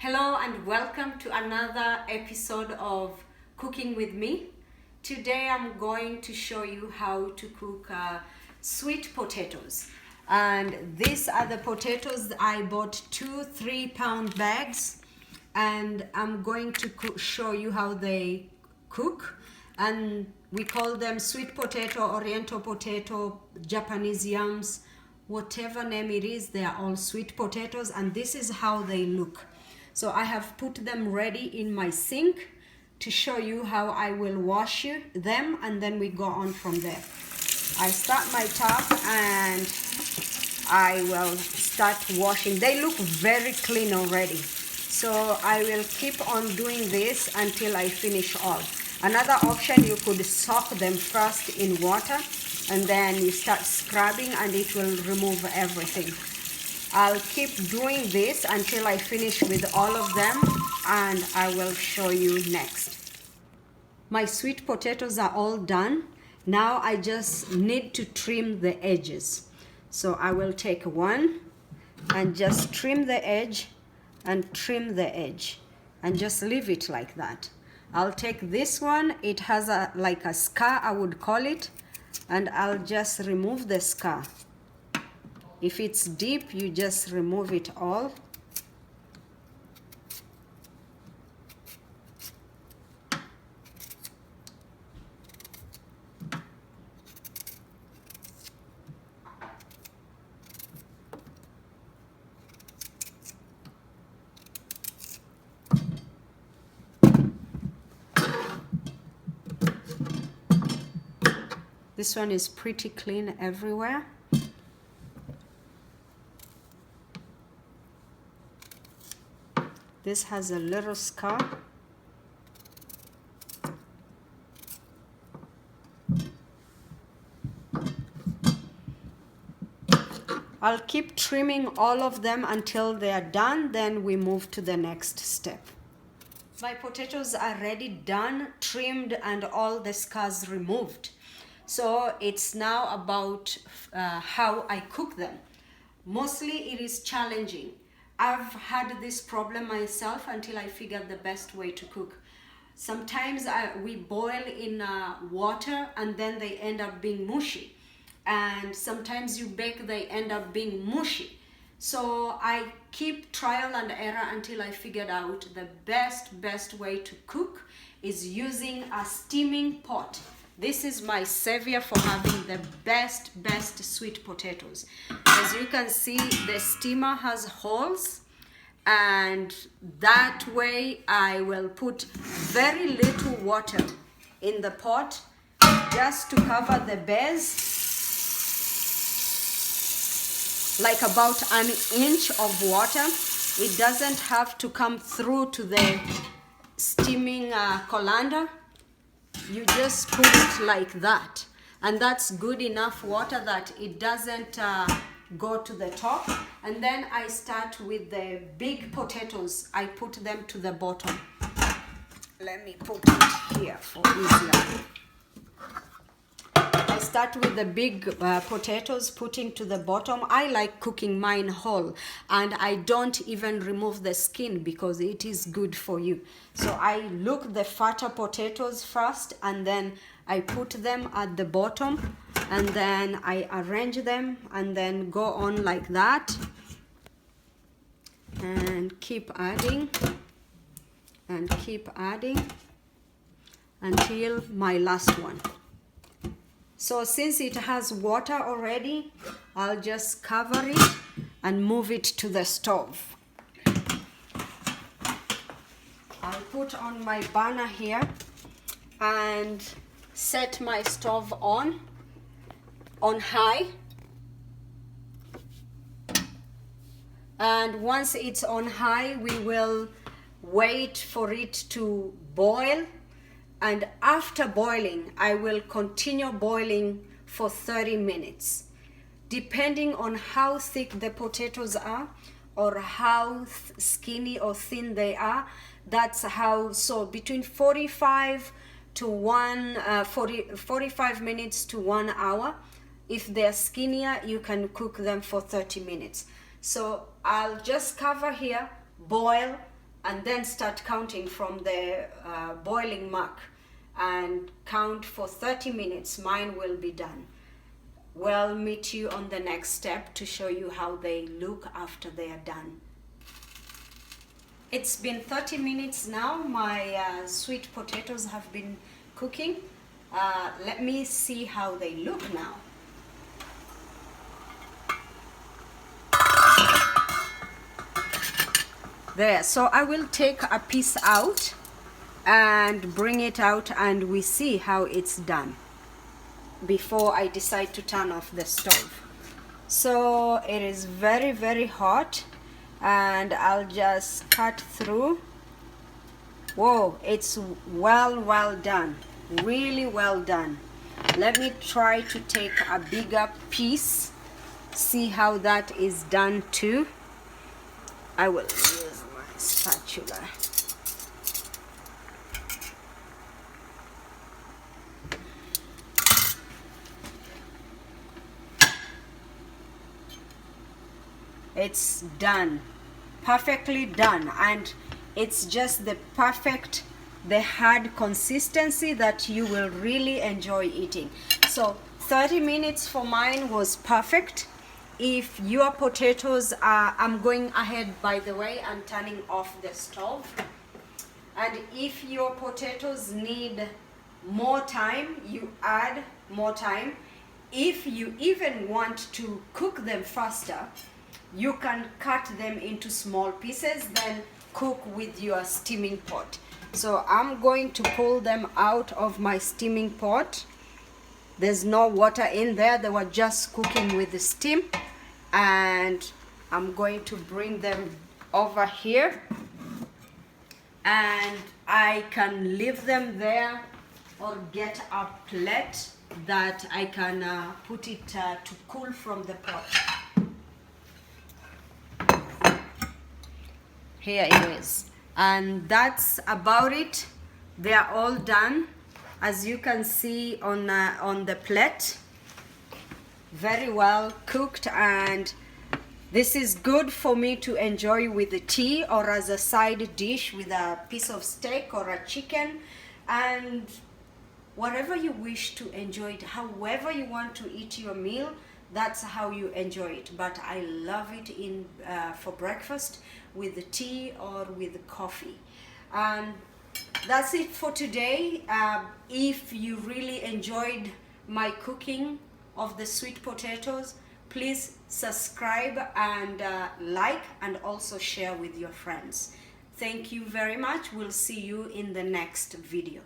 Hello and welcome to another episode of Cooking with Me. Today I'm going to show you how to cook sweet potatoes. And these are the potatoes. I bought 2 3-pound bags and I'm going to show you how they cook. And we call them sweet potato, oriental potato, Japanese yams, whatever name it is, they are all sweet potatoes, and this is how they look. So I have put them ready in my sink to show you how I will wash them, and then we go on from there. I start my tap and I will start washing. They look very clean already. So I will keep on doing this until I finish all. Another option, you could soak them first in water and then you start scrubbing and it will remove everything. I'll keep doing this until I finish with all of them and I will show you next. My sweet potatoes are all done. Now I just need to trim the edges. So I will take one and just trim the edge and trim the edge and just leave it like that. I'll take this one. It has like a scar, I would call it, and I'll just remove the scar. If it's deep, you just remove it all. This one is pretty clean everywhere. This has a little scar. I'll keep trimming all of them until they are done, then we move to the next step. My potatoes are ready, done, trimmed, and all the scars removed. So it's now about how I cook them. Mostly it is challenging. I've had this problem myself until I figured the best way to cook. Sometimes we boil in water and then they end up being mushy. And sometimes you bake, they end up being mushy. So I keep trial and error until I figured out the best way to cook is using a steaming pot. This is my savior for having the best sweet potatoes. As you can see, the steamer has holes, and that way I will put very little water in the pot just to cover the base, like about an inch of water. It doesn't have to come through to the steaming colander. You just put it like that, and that's good enough water that it doesn't go to the top. And then I start with the big potatoes. I put them to the bottom. Let me put it here for easier. I start with the big potatoes, putting to the bottom. I like cooking mine whole, and I don't even remove the skin because it is good for you. So I look the fatter potatoes first, and then I put them at the bottom, and then I arrange them and then go on like that and keep adding and keep adding until my last one. So since it has water already, I'll just cover it and move it to the stove. I'll put on my burner here and set my stove on high. And once it's on high, we will wait for it to boil. And after boiling, I will continue boiling for 30 minutes. Depending on how thick the potatoes are or how skinny or thin they are, that's how, so between 45 minutes to 1 hour. If they're skinnier, you can cook them for 30 minutes. So I'll just cover here, boil, and then start counting from the boiling mark and count for 30 minutes. Mine will be done. We'll meet you on the next step to show you how they look after they are done. It's been 30 minutes now. My sweet potatoes have been cooking. Let me see how they look now. There, so I will take a piece out and bring it out, and we see how it's done before I decide to turn off the stove. So it is very, very hot, and I'll just cut through. Whoa, it's well done, really well done. Let me try to take a bigger piece, see how that is done too. I will use my spatula. It's done, perfectly done, and it's just the perfect, the hard consistency that you will really enjoy eating. So 30 minutes for mine was perfect. If your potatoes are, I'm going ahead by the way and turning off the stove, and if your potatoes need more time, you add more time. If you even want to cook them faster, you can cut them into small pieces, then cook with your steaming pot. So I'm going to pull them out of my steaming pot. There's no water in there, they were just cooking with the steam. And I'm going to bring them over here, and I can leave them there or get a plate that I can put it to cool from the pot. Here it is, and that's about it. They are all done, as you can see on the plate. Very well cooked, and this is good for me to enjoy with the tea or as a side dish with a piece of steak or a chicken, and whatever you wish to enjoy it, however you want to eat your meal, that's how you enjoy it. But I love it in for breakfast with the tea or with the coffee. And that's it for today. If you really enjoyed my cooking of the sweet potatoes, please subscribe and like, and also share with your friends. Thank you very much. We'll see you in the next video.